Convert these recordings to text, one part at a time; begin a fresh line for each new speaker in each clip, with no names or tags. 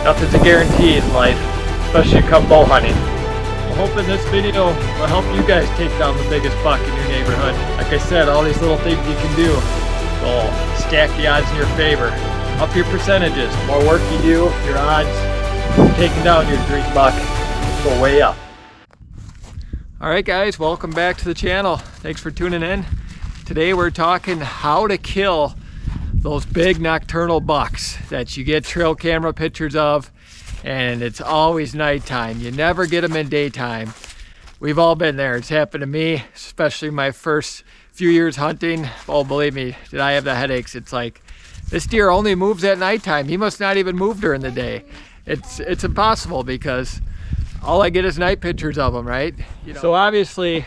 Nothing's a guarantee in life, especially come bow hunting. I'm hoping this video will help you guys take down the biggest buck in your neighborhood. Like I said, all these little things you can do will stack the odds in your favor. Up your percentages. The more work you do, your odds of taking down your dream buck go way up. Alright guys, welcome back to the channel. Thanks for tuning in. Today we're talking how to kill those big nocturnal bucks that you get trail camera pictures of, and it's always nighttime. You never get them in daytime. We've all been there. It's happened to me, especially my first few years hunting. Oh, believe me, did I have the headaches. It's like, this deer only moves at nighttime. He must not even move during the day. It's impossible because all I get is night pictures of them, right? You know? So obviously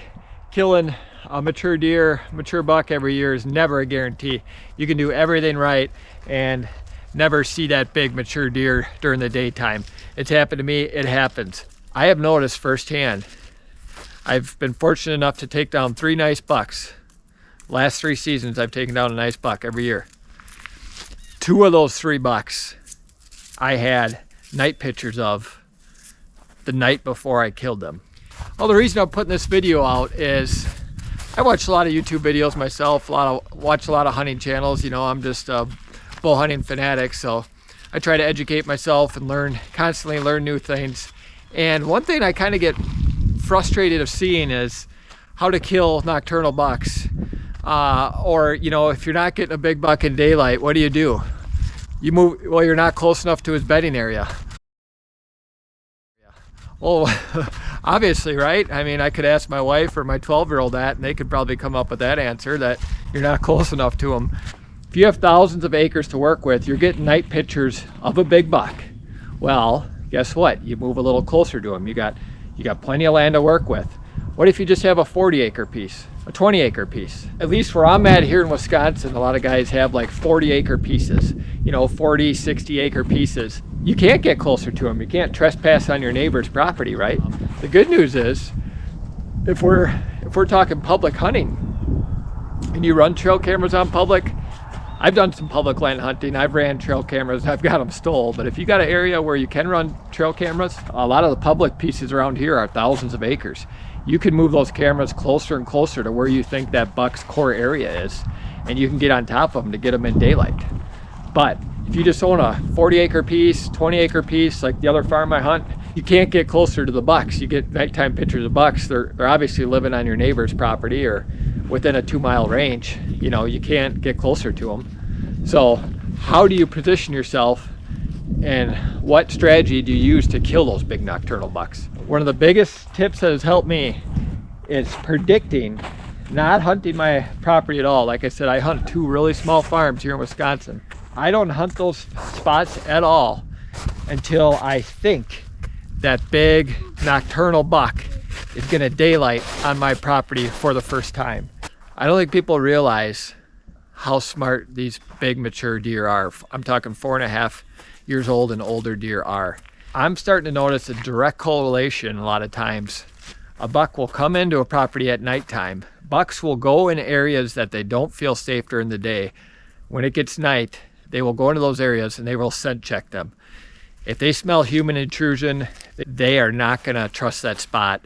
killing a mature deer, mature buck every year is never a guarantee. You can do everything right and never see that big mature deer during the daytime. It's happened to me, it happens. I have noticed firsthand. I've been fortunate enough to take down 3 nice bucks. Last 3 seasons I've taken down a nice buck every year. 2 of those 3 bucks I had night pictures of the night before I killed them. Well, the reason I'm putting this video out is I watch a lot of YouTube videos myself, watch a lot of hunting channels. You know, I'm just a bow hunting fanatic, so I try to educate myself and constantly learn new things. And one thing I kind of get frustrated of seeing is how to kill nocturnal bucks. Or, you know, if you're not getting a big buck in daylight, what do? You move, well, you're not close enough to his bedding area. Well, obviously, right? I mean, I could ask my wife or my 12-year-old that, and they could probably come up with that answer, that you're not close enough to them. If you have thousands of acres to work with, you're getting night pictures of a big buck. Well, guess what? You move a little closer to him. You got plenty of land to work with. What if you just have a 40-acre piece, a 20-acre piece? At least where I'm at here in Wisconsin, a lot of guys have like 40-acre pieces, you know, 40, 60-acre pieces. You can't get closer to them. You can't trespass on your neighbor's property, right? The good news is, if we're talking public hunting, and you run trail cameras on public, I've done some public land hunting. I've ran trail cameras. I've got them stole. But if you got an area where you can run trail cameras, a lot of the public pieces around here are thousands of acres. You can move those cameras closer and closer to where you think that buck's core area is, and you can get on top of them to get them in daylight. But if you just own a 40-acre piece, 20-acre piece, like the other farm I hunt, you can't get closer to the bucks. You get nighttime pictures of bucks. They're obviously living on your neighbor's property or within a 2-mile range. You know, you can't get closer to them. So how do you position yourself, and what strategy do you use to kill those big nocturnal bucks? One of the biggest tips that has helped me is predicting, not hunting my property at all. Like I said, I hunt 2 really small farms here in Wisconsin. I don't hunt those spots at all until I think that big nocturnal buck is gonna daylight on my property for the first time. I don't think people realize how smart these big mature deer are. I'm talking 4.5 years old and older deer are. I'm starting to notice a direct correlation a lot of times. A buck will come into a property at nighttime. Bucks will go in areas that they don't feel safe during the day. When it gets night, they will go into those areas and they will scent check them. If they smell human intrusion, they are not gonna trust that spot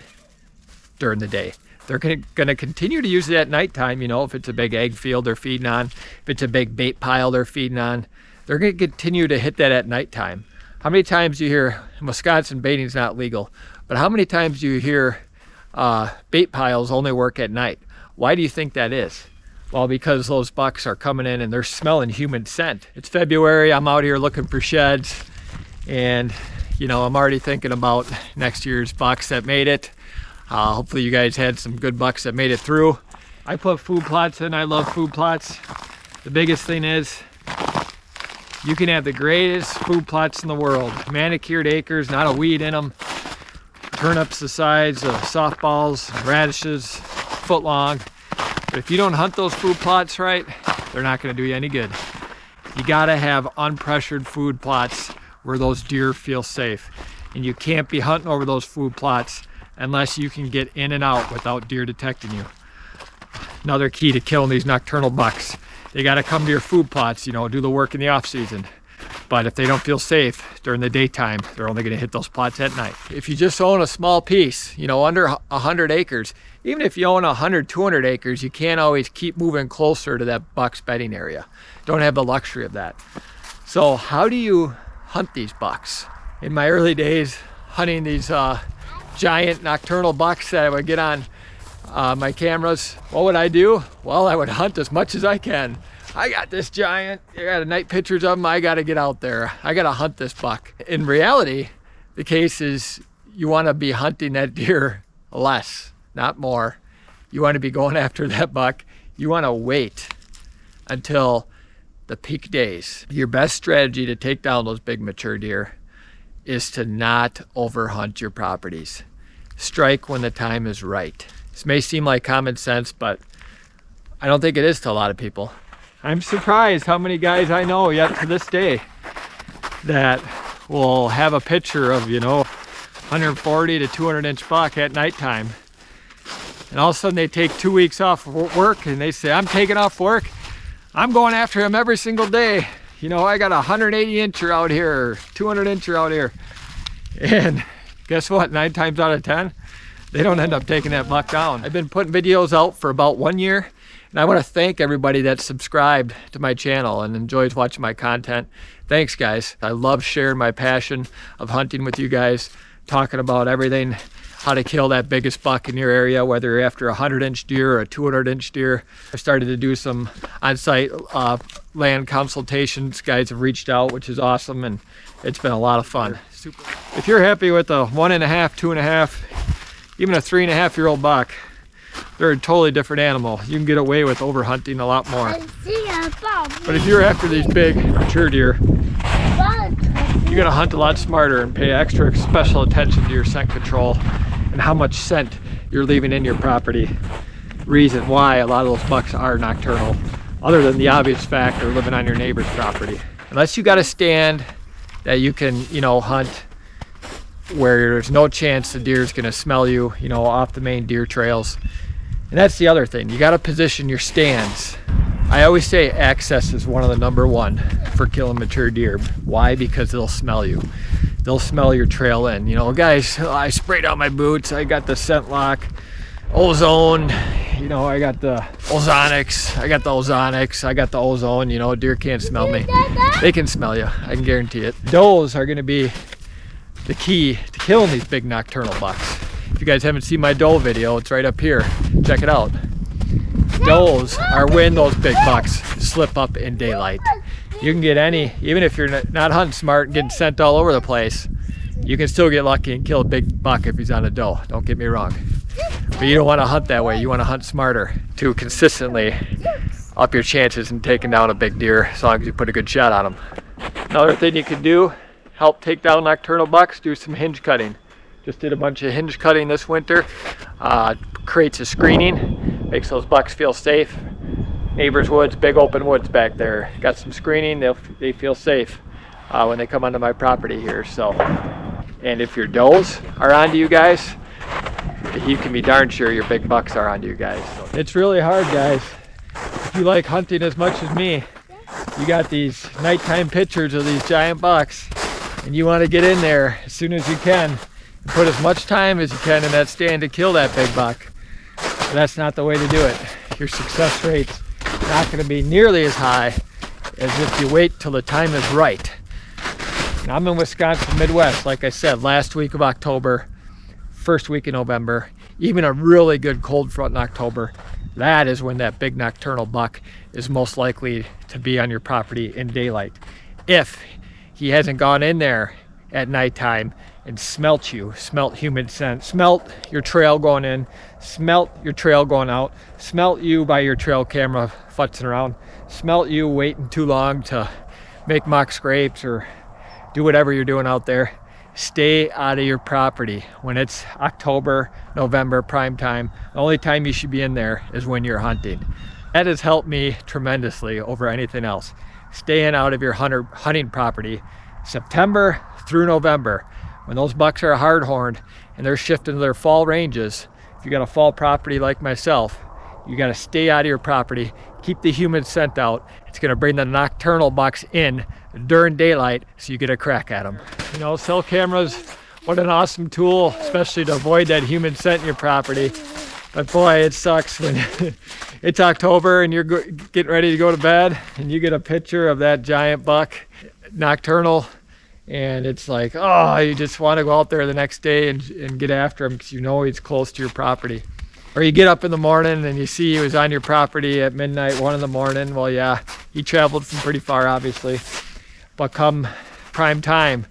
during the day. They're gonna continue to use it at nighttime. You know, if it's a big egg field they're feeding on, if it's a big bait pile they're feeding on, they're gonna continue to hit that at nighttime. How many times do you hear, in Wisconsin, baiting's not legal, but how many times do you hear bait piles only work at night? Why do you think that is? Well, because those bucks are coming in and they're smelling human scent. It's February, I'm out here looking for sheds, and you know, I'm already thinking about next year's bucks that made it. Hopefully you guys had some good bucks that made it through. I put food plots in. I love food plots. The biggest thing is, you can have the greatest food plots in the world. Manicured acres, not a weed in them. Turnips the size of softballs, radishes, foot long. But if you don't hunt those food plots right, they're not gonna do you any good. You gotta have unpressured food plots where those deer feel safe. And you can't be hunting over those food plots unless you can get in and out without deer detecting you. Another key to killing these nocturnal bucks. They gotta come to your food plots, you know, do the work in the off season. But if they don't feel safe during the daytime, they're only gonna hit those spots at night. If you just own a small piece, you know, under 100 acres, even if you own 100, 200 acres, you can't always keep moving closer to that buck's bedding area. Don't have the luxury of that. So how do you hunt these bucks? In my early days, hunting these giant nocturnal bucks that I would get on my cameras, what would I do? Well, I would hunt as much as I can. I got this giant, I got night pictures of them, I gotta get out there. I gotta hunt this buck. In reality, the case is you wanna be hunting that deer less, not more. You wanna be going after that buck. You wanna wait until the peak days. Your best strategy to take down those big mature deer is to not overhunt your properties. Strike when the time is right. This may seem like common sense, but I don't think it is to a lot of people. I'm surprised how many guys I know yet to this day that will have a picture of, you know, 140 to 200 inch buck at nighttime. And all of a sudden they take 2 weeks off work and they say, I'm taking off work. I'm going after him every single day. You know, I got a 180 incher out here, 200 incher out here. And guess what? 9 times out of 10, they don't end up taking that buck down. I've been putting videos out for about 1 year. And I want to thank everybody that's subscribed to my channel and enjoys watching my content. Thanks, guys. I love sharing my passion of hunting with you guys, talking about everything, how to kill that biggest buck in your area, whether you're after a 100 inch deer or a 200 inch deer. I started to do some on-site land consultations. Guys have reached out, which is awesome, and it's been a lot of fun. If you're happy with a 1.5, 2.5, even a 3.5-year-old buck, they're a totally different animal. You can get away with overhunting a lot more. But if you're after these big mature deer, you're gonna hunt a lot smarter and pay extra special attention to your scent control and how much scent you're leaving in your property. Reason why a lot of those bucks are nocturnal, other than the obvious fact they're living on your neighbor's property. Unless you got a stand that you can, you know, hunt where there's no chance the deer's gonna smell you, you know, off the main deer trails. And that's the other thing, you gotta position your stands. I always say access is one of the #1 for killing mature deer. Why? Because they'll smell you. They'll smell your trail in. You know, guys, I sprayed out my boots, I got the scent lock, ozone, you know, I got the ozonics, I got the ozone, you know, deer can't smell me. They can smell you, I can guarantee it. Does are gonna be the key to killing these big nocturnal bucks. If you guys haven't seen my doe video, it's right up here. Check it out. Does are when those big bucks slip up in daylight. You can get any, even if you're not hunting smart and getting scent all over the place, you can still get lucky and kill a big buck if he's on a doe. Don't get me wrong. But you don't want to hunt that way. You want to hunt smarter to consistently up your chances in taking down a big deer as long as you put a good shot on him. Another thing you can do, help take down nocturnal bucks, do some hinge cutting. Just did a bunch of hinge cutting this winter. Creates a screening, makes those bucks feel safe. Neighbors' woods, big open woods back there. Got some screening, they feel safe when they come onto my property here. So, and if your does are onto you guys, you can be darn sure your big bucks are onto you guys. So it's really hard, guys. If you like hunting as much as me, you got these nighttime pictures of these giant bucks, and you want to get in there as soon as you can and put as much time as you can in that stand to kill that big buck. But that's not the way to do it. Your success rate's not going to be nearly as high as if you wait till the time is right. And I'm in Wisconsin, Midwest, like I said, last week of October, first week in November, even a really good cold front in October. That is when that big nocturnal buck is most likely to be on your property in daylight. If he hasn't gone in there at nighttime and smelt you, smelt human scent, smelt your trail going in, smelt your trail going out, smelt you by your trail camera futzing around, smelt you waiting too long to make mock scrapes or do whatever you're doing out there. Stay out of your property when it's October, November, prime time. The only time you should be in there is when you're hunting. That has helped me tremendously over anything else. Staying out of your hunting property September through November. When those bucks are hard-horned and they're shifting to their fall ranges, if you got a fall property like myself, you got to stay out of your property, keep the human scent out. It's going to bring the nocturnal bucks in during daylight so you get a crack at them. You know, cell cameras, what an awesome tool, especially to avoid that human scent in your property. But boy, it sucks when it's October and you're getting ready to go to bed and you get a picture of that giant buck, nocturnal, and it's like, oh, you just want to go out there the next day and get after him because you know he's close to your property. Or you get up in the morning and you see he was on your property at midnight, 1 in the morning. Well, yeah, he traveled from pretty far, obviously. But come prime time,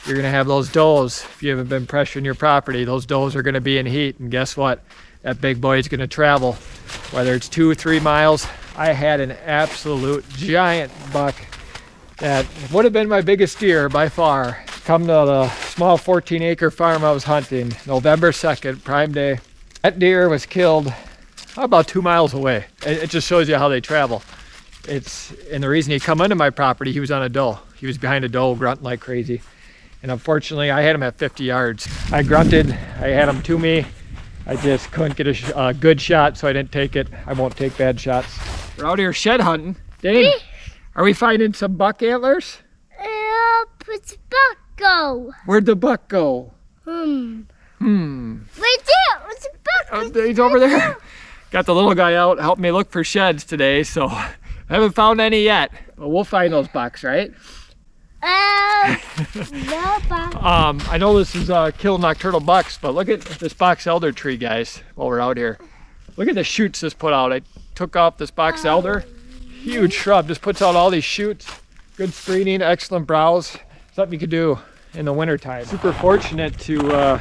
you're gonna have those does. If you haven't been pressuring your property, those does are gonna be in heat. And guess what? That big boy is gonna travel, whether it's 2 or 3 miles. I had an absolute giant buck that would have been my biggest deer by far. Come to the small 14-acre farm I was hunting, November 2nd, prime day. That deer was killed about 2 miles away. It just shows you how they travel. And the reason he come into my property, he was on a doe. He was behind a doe grunting like crazy. And unfortunately, I had him at 50 yards. I grunted, I had him to me. I just couldn't get a good shot, so I didn't take it. I won't take bad shots. We're out here shed hunting. Dane, are we finding some buck antlers?
Where'd the buck go?
Where'd the buck go?
Right there. Where's the buck?
He's over there. Got the little guy out helping me look for sheds today, so I haven't found any yet. But we'll find those bucks, right?
No buck.
I know this is kill nocturnal bucks, but look at this box elder tree, guys, while we're out here. Look at the shoots this put out. I took off this box elder. Huge shrub, just puts out all these shoots. Good screening, excellent browse. Something you could do in the wintertime. Super fortunate to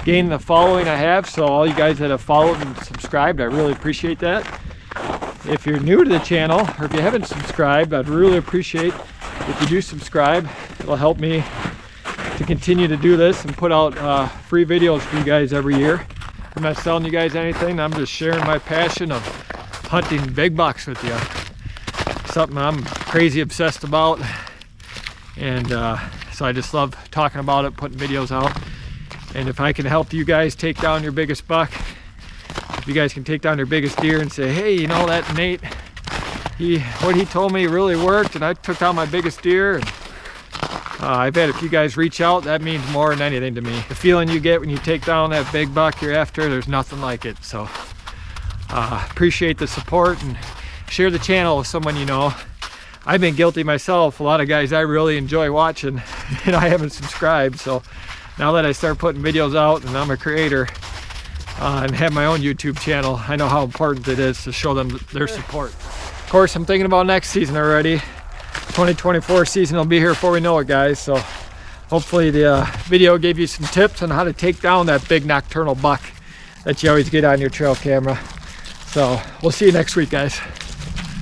gain the following I have, so all you guys that have followed and subscribed, I really appreciate that. If you're new to the channel, or if you haven't subscribed, I'd really appreciate if you do subscribe. It'll help me to continue to do this and put out free videos for you guys every year. I'm not selling you guys anything, I'm just sharing my passion of hunting big bucks with you. Something I'm crazy obsessed about, and so I just love talking about it, putting videos out. And if I can help you guys take down your biggest buck, if you guys can take down your biggest deer and say, hey, you know, that Nate, what he told me really worked, and I took down my biggest deer. And, I bet if you guys reach out, that means more than anything to me. The feeling you get when you take down that big buck you're after, there's nothing like it. So appreciate the support and share the channel with someone you know. I've been guilty myself. A lot of guys I really enjoy watching and I haven't subscribed. So now that I start putting videos out and I'm a creator and have my own YouTube channel, I know how important it is to show them their support. Of course, I'm thinking about next season already. 2024 season will be here before we know it, guys. So hopefully the video gave you some tips on how to take down that big nocturnal buck that you always get on your trail camera. So we'll see you next week, guys.